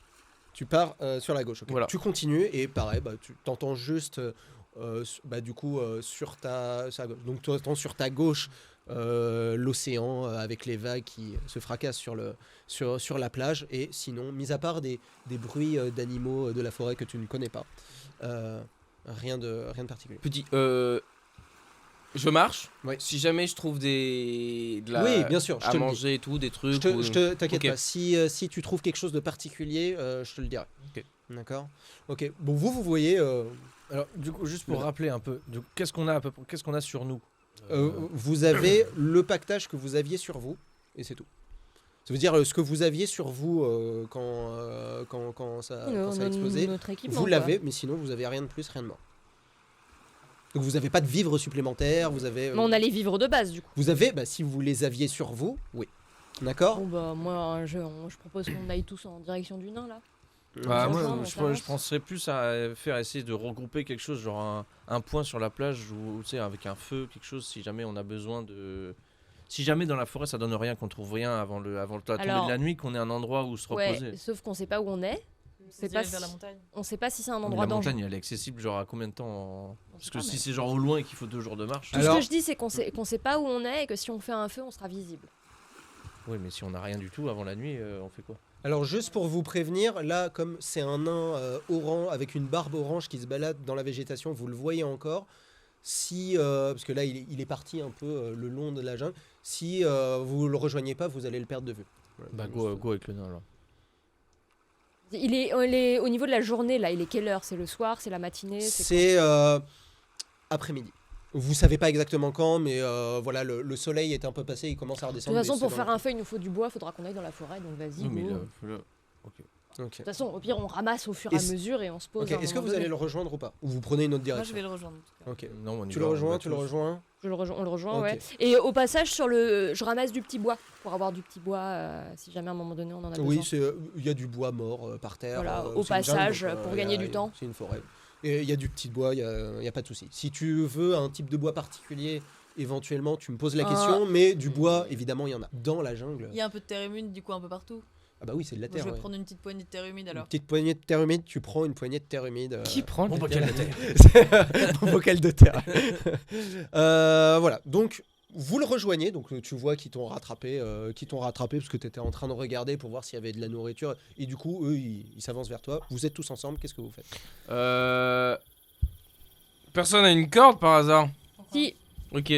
Tu pars sur la gauche. Ok. Voilà. Tu continues et pareil, tu t'entends juste, du coup, sur ta gauche. Donc tu entends sur ta gauche l'océan avec les vagues qui se fracassent sur la plage. Et sinon, mis à part des bruits d'animaux de la forêt que tu ne connais pas, rien de particulier. Petit, je marche. Ouais. Si jamais je trouve Oui, bien sûr, je à te le dis. manger et tout, des trucs. T'inquiète Ok. pas. Si tu trouves quelque chose de particulier, je te le dirai. Ok. D'accord. Ok. Bon, vous voyez. Alors, du coup, juste pour rappeler un peu, qu'est-ce qu'on a à peu près, qu'est-ce qu'on a sur nous? Vous avez le pactage que vous aviez sur vous, et c'est tout. Ça veut dire ce que vous aviez sur vous quand ça a explosé. Notre équipement, Vous quoi. l'avez, mais sinon vous avez rien de plus, rien de moins. Donc vous n'avez pas de vivres supplémentaires, vous avez... Mais on a les vivres de base du coup. Vous avez, si vous les aviez sur vous, oui. D'accord. Bon bah moi je propose qu'on aille tous en direction du nain là. Bah, moi, Franchement, ça avance. je penserais plus à essayer de regrouper quelque chose, genre un point sur la plage, ou tu sais, avec un feu, quelque chose, si jamais on a besoin de. Si jamais dans la forêt ça donne rien, qu'on trouve rien avant la tombée Alors- de la nuit, qu'on ait un endroit où se reposer. Ouais, sauf qu'on sait pas où on est. C'est pas pas vers la si- montagne. On sait pas si c'est un Mais endroit la dangereux. montagne elle est accessible genre à combien de temps Parce que pas, si mais- c'est genre au loin et qu'il faut 2 jours de marche. Tout Alors- ce que je dis c'est qu'on sait pas où on est et que si on fait un feu on sera visible. Oui, mais si on a rien du tout avant la nuit, on fait quoi? Alors juste pour vous prévenir, là comme c'est un nain orange avec une barbe orange qui se balade dans la végétation, vous le voyez encore. Si parce que là il est parti un peu le long de la jungle. Si vous le rejoignez pas, vous allez le perdre de vue. Voilà. Bah go avec le nain alors. Il est au niveau de la journée là, il est quelle heure? C'est le soir, c'est la matinée, C'est après-midi. Vous savez pas exactement quand, mais voilà, le soleil est un peu passé, il commence à De redescendre. toute façon, mais pour c'est faire dans un feu, il nous faut du bois, faudra qu'on aille dans la forêt, donc vas-y. Oui, mais go. Ok. De toute façon, au pire, on ramasse au fur et à Est-ce- mesure et on se pose. Ok. à un Est-ce que moment vous allez donné. le rejoindre ou pas? Ou vous prenez une autre Moi, je direction? vais le rejoindre. en tout cas. Ok. Non, on y Tu va, le on rejoins, va tu le tous. rejoins. On le rejoint, Ok. ouais. Et au passage, je ramasse du petit bois pour avoir du petit bois si jamais à un moment donné on en a Oui, besoin. il y a du bois mort par terre. Voilà, c'est au une jungle, passage, donc, pour il y gagner a- du temps. C'est une forêt. Et il y a du petit bois, il y a pas de souci. Si tu veux un type de bois particulier, éventuellement, tu me poses la question, mais du bois, évidemment, il y en a. Dans la jungle. Il y a un peu de terre humide du coup un peu partout. Ah bah oui, c'est de la Moi, terre. je vais ouais. prendre une petite poignée de terre humide Une alors. petite poignée de terre humide, tu prends une poignée de terre humide. Qui prend Bon, le bocal de terre terre. Mon bocal de terre. Voilà, donc vous le rejoignez, donc tu vois qu'ils t'ont rattrapé parce que tu étais en train de regarder pour voir s'il y avait de la nourriture. Et du coup, eux, ils s'avancent vers toi. Vous êtes tous ensemble, qu'est-ce que vous faites? Personne a une corde par hasard? Si, Ok.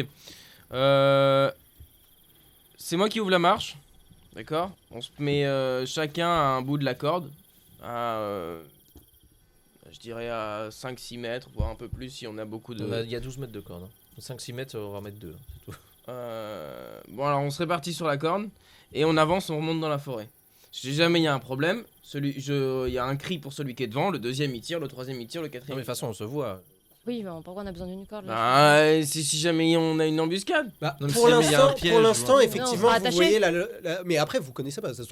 C'est moi qui ouvre la marche. D'accord? On se met chacun à un bout de la corde. Je dirais à 5-6 mètres, voire un peu plus si on a beaucoup de... Il y a 12 mètres de corde. 5-6 mètres, on va mettre 2. C'est tout. Bon alors on se répartit sur la corde et on avance, on remonte dans la forêt. Si jamais il y a un problème, il y a un cri pour celui qui est devant, le deuxième il tire, le troisième il tire, le Non, quatrième... mais de toute façon, on se voit. oui, mais pourquoi on a besoin d'une corde là Bah, si jamais on a une embuscade. Bah, Non, mais pour si jamais il y a un l'instant, piège, pour ou l'instant, un- effectivement, Non, on sera vous attaché. voyez mais après, vous connaissez pas. Ça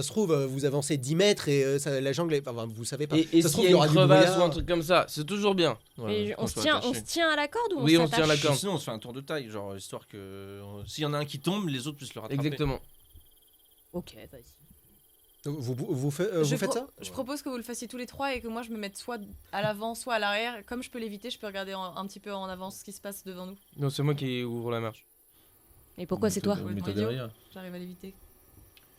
se trouve, vous avancez 10 mètres et la jungle est... Enfin, vous savez pas. Et Ça se trouve, s'il y a il y une aura du crevasse brouillard. ou un truc comme ça, c'est toujours bien. Mais on soit se attaché. tient à la corde ou on Oui, on se tient à la s'attache corde. Sinon, on se fait un tour de taille, genre histoire que s'il y en a un qui tombe, les autres puissent le rattraper. Exactement. Ok, vas-y. Vous faites ça? Je propose que vous le fassiez tous les trois et que moi je me mette soit à l'avant, soit à l'arrière. Comme je peux l'éviter, je peux regarder un petit peu en avance ce qui se passe devant nous. Non, c'est moi qui ouvre la marche. Et pourquoi c'est toi Mais Complètement toi idiot. derrière. J'arrive à l'éviter.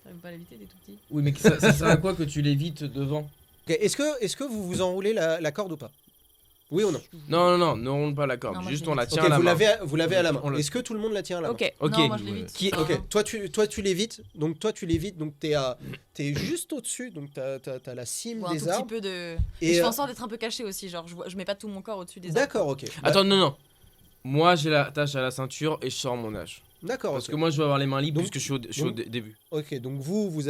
T'arrives pas à l'éviter, t'es tout petit. Oui, mais ça sert à quoi que tu l'évites devant? Ok, Est-ce que vous vous enroulez la corde ou pas? Oui ou non? Non, ne roule pas la corde. Non, moi, Juste je on la l'évite. tient Ok, à la vous main. l'avez à la main. On l'a- Est-ce que tout le monde la tient à la main? Ok. Ok. Non, moi je l'évite. Ok, toi tu l'évites, donc t'es juste au-dessus, donc t'as la cime Ou un tout des petit arbres. peu de. Et, Et je fais en sorte d'être un peu caché aussi, genre je mets pas tout mon corps au-dessus des arbres. D'accord, ok. Attends, non. Moi j'ai la tâche à la ceinture et je sors mon âge. D'accord, Parce ok. que moi je veux avoir les mains libres Donc- puisque je suis au début. Ok, donc vous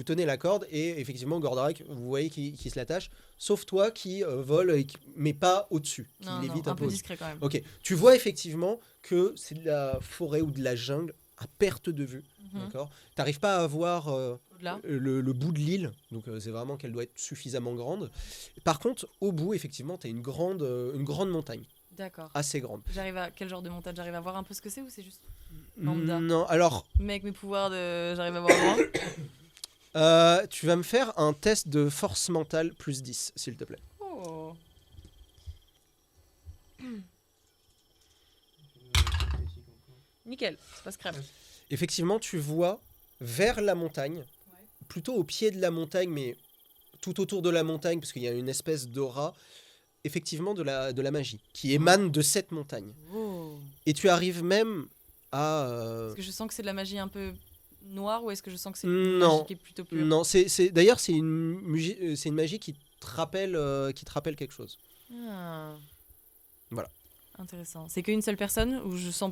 tenez la corde et effectivement Gordrak, vous voyez qui se l'attache, sauf toi qui vole, mais pas au-dessus, qui Non, l'évite un un peu peu au-dessus. discret quand même. Ok, tu vois effectivement que c'est de la forêt ou de la jungle à perte de vue, Mhm. d'accord? T'arrives pas à voir Au-delà. le bout de l'île, donc c'est vraiment qu'elle doit être suffisamment grande. Par contre, au bout, effectivement, t'as une grande montagne, D'accord. assez grande. J'arrive à. Quel genre de montage? J'arrive à voir un peu ce que c'est ou c'est juste. Lambda. Non, alors, Mais avec mes pouvoirs de. J'arrive à voir loin. tu vas me faire un test de force mentale plus 10, s'il te plaît. Oh. Nickel, c'est pas scrap. Effectivement, tu vois vers la montagne, plutôt au pied de la montagne, mais tout autour de la montagne, parce qu'il y a une espèce d'aura, effectivement de la magie, qui émane de cette montagne. Oh. Et tu arrives même à... Est-ce que je sens que c'est de la magie un peu noire ou est-ce que je sens que c'est une Non. magie qui est plutôt pure? Non, d'ailleurs, c'est une magie qui te rappelle quelque chose. Ah. Voilà. Intéressant. C'est qu'une seule personne ou je sens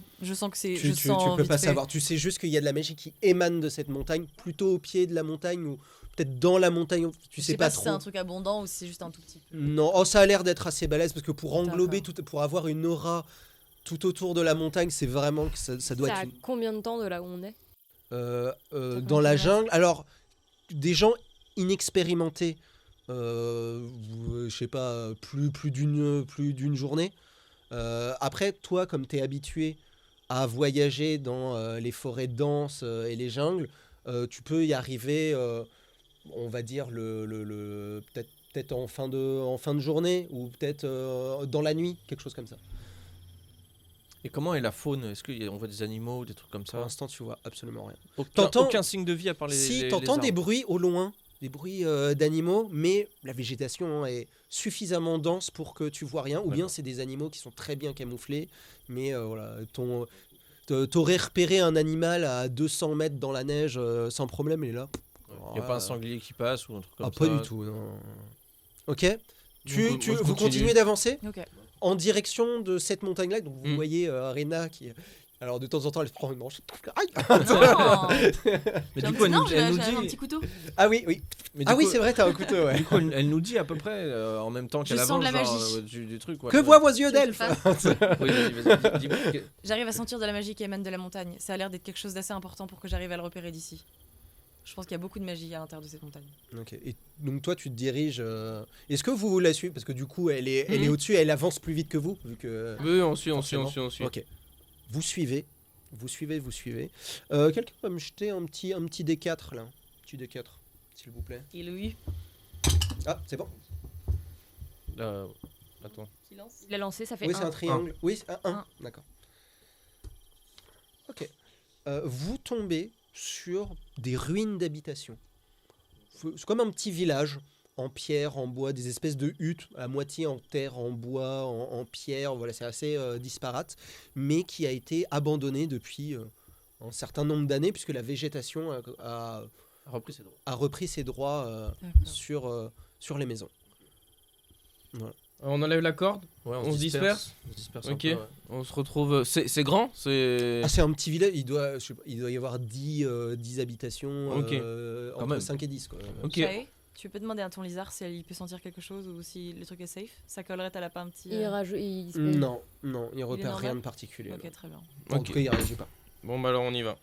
que c'est. Tu je sens peux vite pas fait. savoir. Tu sais juste qu'il y a de la magie qui émane de cette montagne, plutôt au pied de la montagne ou peut-être dans la montagne. Tu Je sais sais pas si trop. c'est un truc abondant ou si c'est juste un tout petit peu. Non, oh, ça a l'air d'être assez balèze parce que pour englober, D'accord. pour avoir une aura tout autour de la montagne, c'est vraiment que ça doit C'est être à combien de temps de là où on est? dans la jungle. Alors, des gens inexpérimentés, je sais pas, plus d'une journée. Après, toi, comme tu es habitué à voyager dans les forêts denses et les jungles, tu peux y arriver, on va dire, peut-être en fin de journée ou peut-être dans la nuit, quelque chose comme ça. Et comment est la faune? Est-ce qu'on voit des animaux, des trucs comme Pour ça? l'instant, tu vois absolument rien. Aucun, t'entends- aucun signe de vie à part les. Si, les t'entends des arbres. bruits au loin, des bruits d'animaux, mais la végétation est suffisamment dense pour que tu vois rien. Ou bien D'accord. c'est des animaux qui sont très bien camouflés, mais voilà, t'aurais repéré un animal à 200 mètres dans la neige sans problème, et là... Il n'y a pas un sanglier qui passe ou un truc comme Ah, ça? pas du tout, non. Ok, Donc, moi, je vous continue. continuez d'avancer Ok. en direction de cette montagne-là. Donc vous Mm. voyez Arena qui... Alors de temps en temps, elle se prend une manche. Aïe. Non. Mais J'ai du un coup, petit- elle non, nous, j'ai elle nous j'ai un dit. petit couteau. Ah oui, oui. Mais du Ah oui, coup- c'est vrai, t'as un couteau, ouais. Du coup, elle nous dit à peu près en même temps qu'elle Je sens avance de la genre, magie. du truc. Ouais. Que voient vos yeux Tu veux que je d'elfe fasse Oui, vas-y, dis-moi. J'arrive à sentir de la magie qui émane de la montagne. Ça a l'air d'être quelque chose d'assez important pour que j'arrive à le repérer d'ici. Je pense qu'il y a beaucoup de magie à l'intérieur de cette montagne. Ok. Et donc toi, tu te diriges. Est-ce que vous la suivez? Parce que du coup, elle est au-dessus, elle avance plus vite que vous, vu que. Oui, on suit. Ok. Vous suivez. Quelqu'un peut me jeter un petit D4 là, petit D4, s'il vous plaît. Et Louis, Ah, c'est bon. Attends. silence. Il a lancé, ça fait Oui, 1. c'est un triangle. Oui, c'est un. Un. D'accord. Ok. Vous tombez sur des ruines d'habitation. C'est comme un petit village en pierre, en bois, des espèces de huttes à moitié en terre, en bois, en pierre. Voilà, c'est assez disparate, mais qui a été abandonné depuis un certain nombre d'années, puisque la végétation a repris ses droits sur les maisons. Voilà. On enlève la corde, on se disperse. On se disperse Ok. un peu, ouais. On se retrouve. C'est grand, c'est. Ah, c'est un petit village, il doit y avoir 10 habitations, Ok. entre même. 5 et 10. Quoi. Ok. Chloé, tu peux demander à ton lizard si il peut sentir quelque chose ou si le truc est safe. Ça collerait, t'as pas un petit. Non, il repère normal rien de particulier. Ok, non. très bien. En Ok. tout cas, il réagit pas. Bon, bah alors on y va.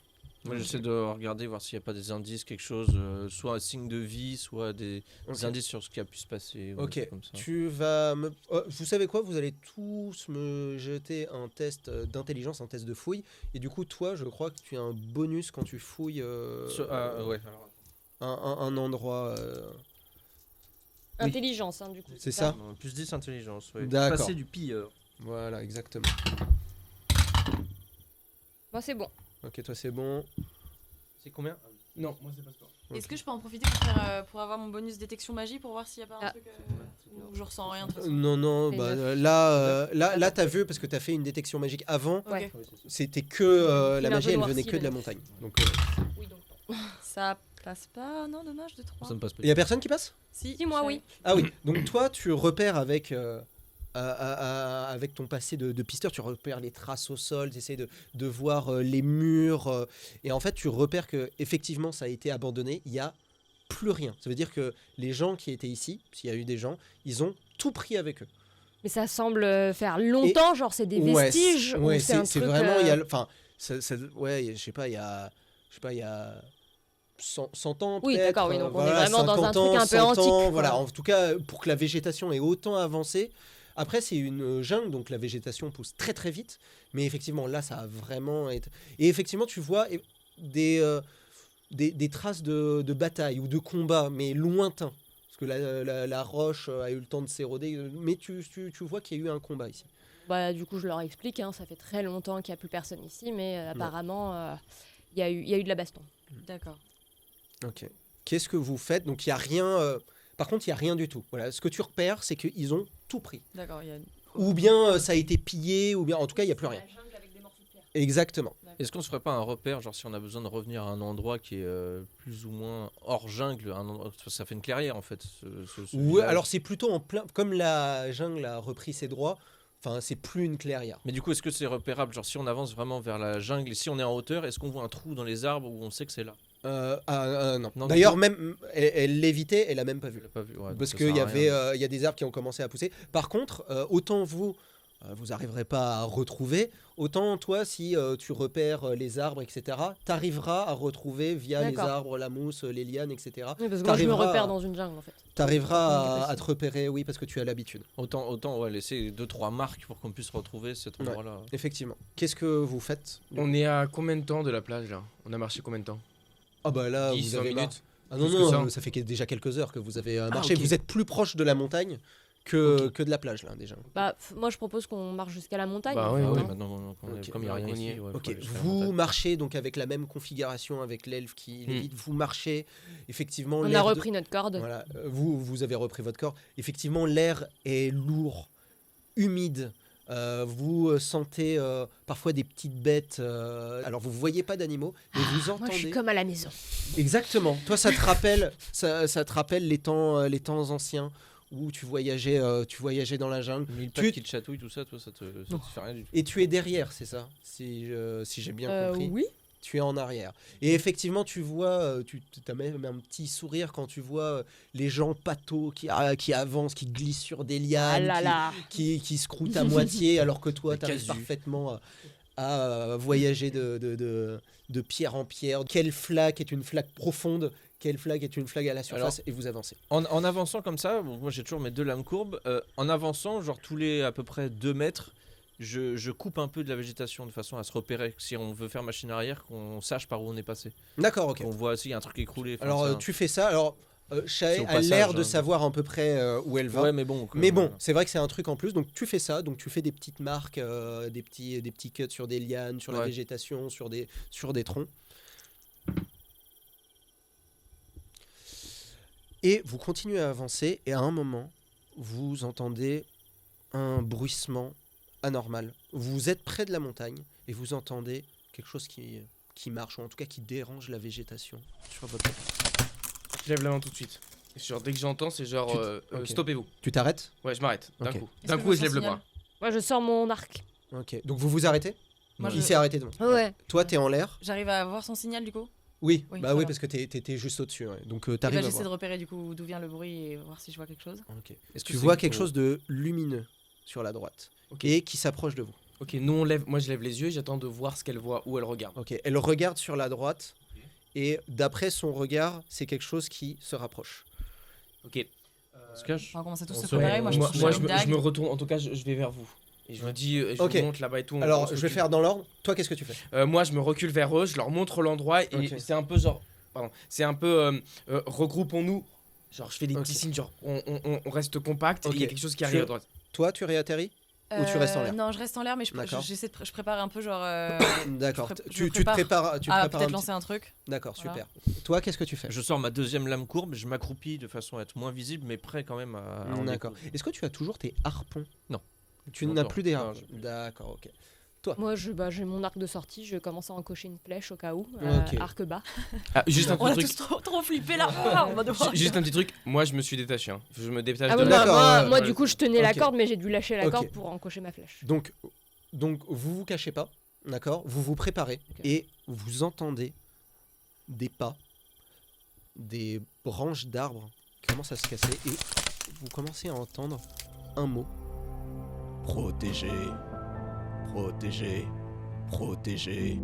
Moi, j'essaie de regarder, voir s'il n'y a pas des indices, quelque chose, soit un signe de vie, soit des Ok. indices sur ce qui a pu se passer. ou des Ok, trucs comme ça. tu vas me... vous savez quoi? Vous allez tous me jeter un test d'intelligence, un test de fouille. Et du coup, toi, je crois que tu as un bonus quand tu fouilles Ouais, alors, un endroit. Oui. Intelligence, du coup. C'est ça? plus 10 intelligence. Ouais. D'accord. Passer du pire. Voilà, exactement. Moi, c'est bon. Ok, toi, c'est bon. C'est combien? Non, moi c'est pas sport. Est-ce que je peux en profiter pour, faire, pour avoir mon bonus détection magie pour voir s'il n'y a pas un Ah. truc où je ressens rien de toute façon. Non, C'est bah, neuf. là, t'as vu, parce que t'as fait une détection magique avant, Ouais. c'était que Il la est un magie, peu elle noirci, venait que de la le- montagne. Donc, Oui, donc. Ça passe pas, non, dommage, de 3. Ça me passe pas. il y a personne qui passe? Si, Si, moi, je oui. savais. Ah oui, donc toi, tu repères avec ton passé de pisteur, tu repères les traces au sol, tu essaies de voir les murs, et en fait, tu repères que effectivement, ça a été abandonné, il n'y a plus rien. Ça veut dire que les gens qui étaient ici, s'il y a eu des gens, ils ont tout pris avec eux. Mais ça semble faire longtemps, genre c'est des vestiges. ou Ouais, c'est un c'est truc, vraiment, il y a, enfin, ouais, je sais pas, il y a 100 ans Oui, peut-être. d'accord, oui, donc on est voilà, vraiment dans un 50 truc un peu 100 ans, antique, quoi. Voilà, en tout cas, pour que la végétation ait autant avancé. Après, c'est une jungle, donc la végétation pousse très très vite. Mais effectivement, là, ça a vraiment été... Et effectivement, tu vois des traces de bataille ou de combat, mais lointains. Parce que la roche a eu le temps de s'éroder. Mais tu vois qu'il y a eu un combat ici. Bah, du coup, je leur explique, hein, ça fait très longtemps qu'il n'y a plus personne ici, mais apparemment, il y a eu de la baston. D'accord. Ok. Qu'est-ce que vous faites? Donc, il n'y a rien... Par contre, il n'y a rien du tout. Voilà. Ce que tu repères, c'est qu'ils ont tout pris. D'accord, il y a... Ou bien ça a été pillé, ou bien... En tout cas, il n'y a plus rien. Exactement. Est-ce qu'on se ferait pas un repère, genre si on a besoin de revenir à un endroit qui est plus ou moins hors jungle, un endroit, ça fait une clairière en fait. Ce Ouais, village. alors c'est plutôt en plein... Comme la jungle a repris ses droits, enfin, c'est plus une clairière. Mais du coup, est-ce que c'est repérable, genre si on avance vraiment vers la jungle et si on est en hauteur, est-ce qu'on voit un trou dans les arbres où on sait que c'est là? Non. Non, D'ailleurs, du même, elle l'évitait, elle a même pas vu. Je l'ai pas vu. Ouais, donc Parce ça qu'il sert y à avait, rien. il y a des arbres qui ont commencé à pousser. Par contre, autant vous arriverez pas à retrouver, autant toi, si tu repères les arbres, etc., t'arriveras à retrouver via les D'accord. arbres, la mousse, les lianes, etc. Oui, parce que moi, je me T'arriveras repère à- dans une jungle, en fait. T'arriveras C'est à te repérer, oui, parce que tu as l'habitude. Autant ouais, laisser 2-3 marques pour qu'on puisse retrouver cet Ouais. endroit-là. Effectivement. Qu'est-ce que vous faites? On est à combien de temps de la plage là? On a marché combien de temps? Ah bah là, 10, vous 20 avez minutes. Ah non, Plus que non, ça. ça fait déjà quelques heures que vous avez marché. ok. Vous êtes plus proche de la montagne que de la plage, là, déjà. Bah, moi, je propose qu'on marche jusqu'à la montagne. Bah en ouais, fait, Ah ouais, hein. maintenant, Ok. comme il n'y a rien On y est. ici. ouais, Ok, faut aller jusqu'à la vous montagne. marchez donc avec la même configuration avec l'elfe qui l'évite. Vous marchez, effectivement. On a l'air de- repris notre corde. Voilà, vous avez repris votre corps. Effectivement, l'air est lourd, humide. Vous sentez parfois des petites bêtes. Alors, vous voyez pas d'animaux, mais vous Moi, je suis entendez. comme à la maison. Exactement. Toi, ça te rappelle, ça te rappelle les temps anciens où tu voyageais dans la jungle. 1000 Tu- pattes qui te chatouillent, tout ça, toi, ça te fait rien du tout. Et tu es derrière, c'est ça, si j'ai bien compris. Oui. Tu es en arrière. Et effectivement, tu vois, tu as même un petit sourire quand tu vois les gens patos qui avancent, qui glissent sur des Ah lianes, là là. qui se croûtent à moitié, alors que toi, Des tu arrives casus. parfaitement à voyager de pierre en pierre. Quelle flaque est une flaque profonde, quelle flaque est une flaque à la surface, et vous avancez. En avançant comme ça, bon, moi j'ai toujours mes 2 lames courbes. En avançant, genre tous les à peu près 2 mètres, je coupe un peu de la végétation de façon à se repérer. Si on veut faire machine arrière, qu'on sache par où on est passé. D'accord, ok. On voit s'il y a un truc écroulé. enfin, Alors ça- tu fais ça, alors Shae C'est au a l'air passage, de hein. savoir à peu près où elle va. Ouais, mais bon. Mais bon, c'est vrai que c'est un truc en plus, donc tu fais ça, donc tu fais des petites marques, des petits cuts sur des lianes, sur la Ouais. végétation, sur des troncs. Et vous continuez à avancer, et à un moment, vous entendez un bruissement anormal. Vous êtes près de la montagne, et vous entendez quelque chose qui marche, ou en tout cas qui dérange la végétation sur votre... Je lève la main tout de suite. Genre, dès que j'entends, c'est genre, Ok. stoppez-vous. Tu t'arrêtes? Ouais, je m'arrête, d'un Ok. coup. Est-ce D'un que coup, je et je lève le signale bras. Moi, je sors mon arc. Ok, donc vous vous arrêtez? Moi, Il je- s'est arrêté donc. Ouais. Toi, t'es en l'air? J'arrive à voir son signal du coup. Oui, Oui, bah ça oui, va. parce que t'étais juste au-dessus. Ouais. Donc Et t'arrives bah, à j'essaie de voir. repérer du coup d'où vient le bruit et voir si je vois quelque chose. Ok. Est-ce que Tu c'est vois une- quelque chose de lumineux sur la droite Ok. et qui s'approche de vous. Ok, moi je lève les yeux et j'attends de voir ce qu'elle voit, où elle regarde. Ok. Elle regarde sur la droite et d'après son regard, c'est quelque chose qui se rapproche. Ok. On se cache. Enfin, on commence à tous On se se- préparer. Moi, je moi, touche moi, une je, me, dague. je me retourne, en tout cas, je vais vers vous. Et je me dis, je Ok. vous montre là-bas et tout. on Alors, se je vais recule. faire dans l'ordre. Toi, qu'est-ce que tu fais? Moi, je me recule vers eux, je leur montre l'endroit et Ok. c'est un peu genre. Pardon, c'est un peu. Regroupons-nous. Genre, je fais des Ok. petits signes, genre, on reste compact et il y a Ok. quelque chose qui Tu- arrive à droite. Toi, tu réatterris? Ou tu restes en l'air? Non, je reste en l'air, mais D'accord. j'essaie de je prépare un peu genre. D'accord. je Tu te prépare prépares. Tu te Ah, prépares un peut-être petit- lancer un truc. D'accord, Voilà. super. Toi, qu'est-ce que tu fais? Je sors ma 2e lame courbe, je m'accroupis de façon à être moins visible, mais prêt quand même à en D'accord. découdre. Est-ce que tu as toujours tes harpons? Non. Tu Non, n'as non. plus des Non, harpons. D'accord, ok. Moi, j'ai mon arc de sortie. Je commence à encocher une flèche au cas où. Ok. Arc bas. Ah, juste un On a petit tous truc. trop flippé là. Ah, on va devoir- Juste un petit truc. Moi, je me suis détaché. Hein. Je me détache Ah de oui, là. D'accord, moi, ouais. du coup, je tenais la Ok. corde, mais j'ai dû lâcher la Ok. corde pour encocher ma flèche. Donc vous vous cachez pas, d'accord? Vous vous préparez Ok. et vous entendez des pas, des branches d'arbres qui commencent à se casser et vous commencez à entendre un mot. Protéger. Protéger. Protéger.